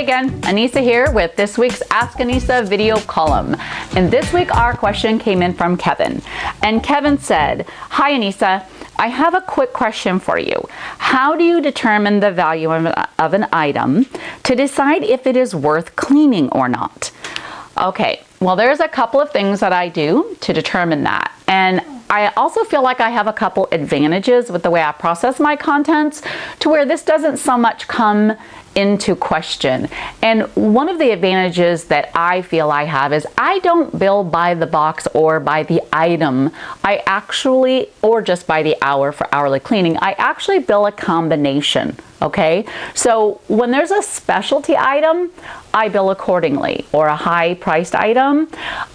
Hey again, Annissa here with this week's Ask Annissa video column. And this week our question came in from Kevin. And Kevin said, "Hi Annissa, I have a quick question for you. How do you determine the value of an item to decide if it is worth cleaning or not?" Okay, well there's a couple of things that I do to determine that. And I also feel like I have a couple advantages with the way I process my contents to where this doesn't so much come into question. And one of the advantages that I feel I have is I don't bill by the box or by the item. I actually, or just by the hour for hourly cleaning, I actually bill a combination. Okay, so when there's a specialty item, I bill accordingly, or a high priced item,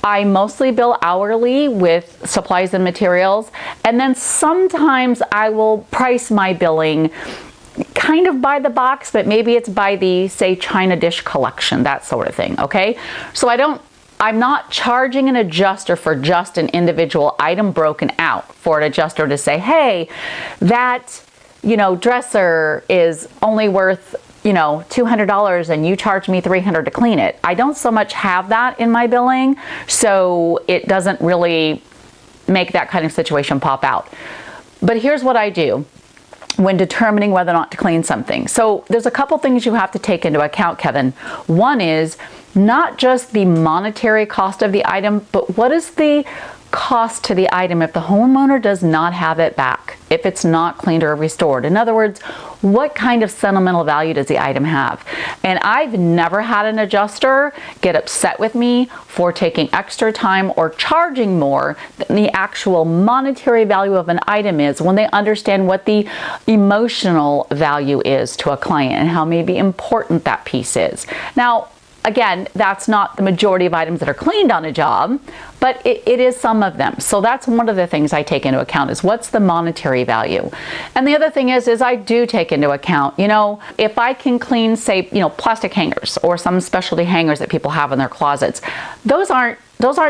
I mostly bill hourly with supplies and materials, and then sometimes I will price my billing kind of by the box, but maybe it's by the, say, China dish collection, that sort of thing, okay? So I'm not charging an adjuster for just an individual item broken out for an adjuster to say, hey, that, dresser is only worth, $200 and you charge me $300 to clean it. I don't so much have that in my billing, so it doesn't really make that kind of situation pop out. But here's what I do when determining whether or not to clean something. So there's a couple things you have to take into account, Kevin. One is not just the monetary cost of the item, but what is the cost to the item if the homeowner does not have it back, if it's not cleaned or restored. In other words, what kind of sentimental value does the item have? And I've never had an adjuster get upset with me for taking extra time or charging more than the actual monetary value of an item is when they understand what the emotional value is to a client and how maybe important that piece is. Now, again, that's not the majority of items that are cleaned on a job, but it is some of them. So that's one of the things I take into account is what's the monetary value. And the other thing is I do take into account, if I can clean, say, plastic hangers or some specialty hangers that people have in their closets, those aren't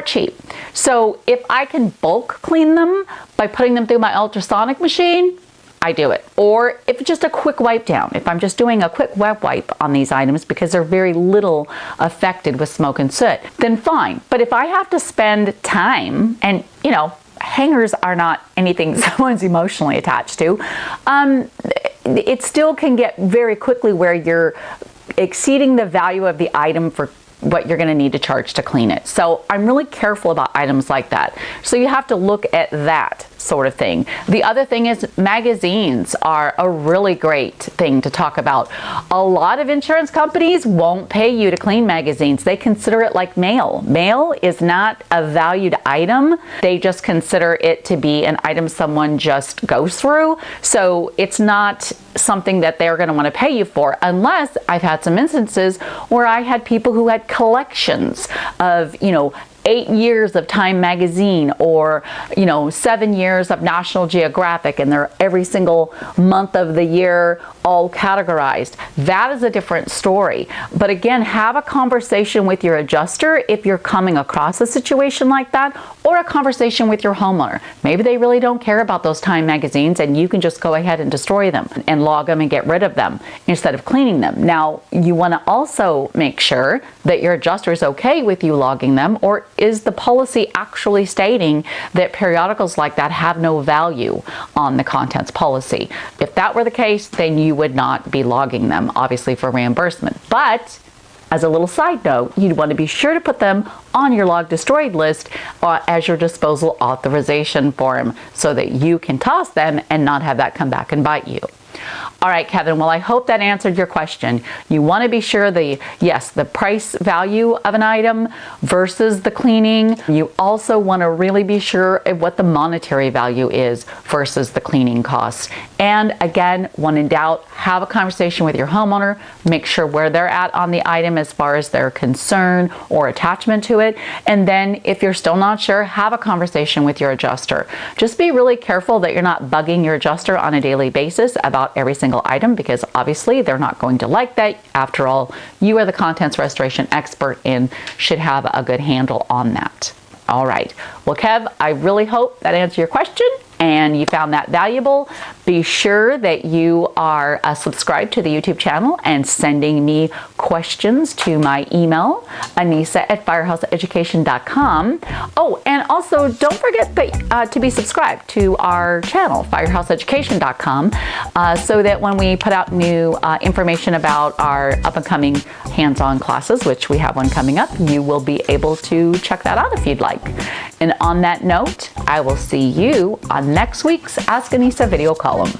cheap. So if I can bulk clean them by putting them through my ultrasonic machine, I do it. Or if it's just a quick wipe down, if I'm just doing a quick wet wipe on these items because they're very little affected with smoke and soot, then fine. But if I have to spend time, and hangers are not anything someone's emotionally attached to, it still can get very quickly where you're exceeding the value of the item for what you're going to need to charge to clean it. So I'm really careful about items like that. So you have to look at that sort of thing. The other thing is magazines are a really great thing to talk about. A lot of insurance companies won't pay you to clean magazines. They consider it like mail. Mail is not a valued item. They just consider it to be an item someone just goes through. So it's not something that they're going to want to pay you for, unless I've had some instances where I had people who had collections of, 8 years of Time magazine or 7 years of National Geographic, and they're every single month of the year all categorized. That is a different story. But again, have a conversation with your adjuster if you're coming across a situation like that, or a conversation with your homeowner. Maybe they really don't care about those Time magazines and you can just go ahead and destroy them and log them and get rid of them instead of cleaning them. Now, you want to also make sure that your adjuster is okay with you logging them, or is the policy actually stating that periodicals like that have no value on the contents policy? If that were the case, then you would not be logging them, obviously, for reimbursement. But as a little side note, you'd want to be sure to put them on your log destroyed list as your disposal authorization form so that you can toss them and not have that come back and bite you. All right, Kevin, well, I hope that answered your question. You want to be sure the price value of an item versus the cleaning. You also want to really be sure of what the monetary value is versus the cleaning costs. And again, when in doubt, have a conversation with your homeowner. Make sure where they're at on the item as far as their concern or attachment to it. And then if you're still not sure, have a conversation with your adjuster. Just be really careful that you're not bugging your adjuster on a daily basis about every single item, because obviously they're not going to like that. After all, you are the contents restoration expert and should have a good handle on that. All right. Well, Kev, I really hope that answered your question, and and you found that valuable, be sure that you are subscribed to the YouTube channel and sending me questions to my email, Annissa@firehouseeducation.com. Oh, and also don't forget to be subscribed to our channel, firehouseeducation.com, so that when we put out new information about our up-and-coming hands-on classes, which we have one coming up, you will be able to check that out if you'd like. And on that note, I will see you on next week's Ask Annissa video column.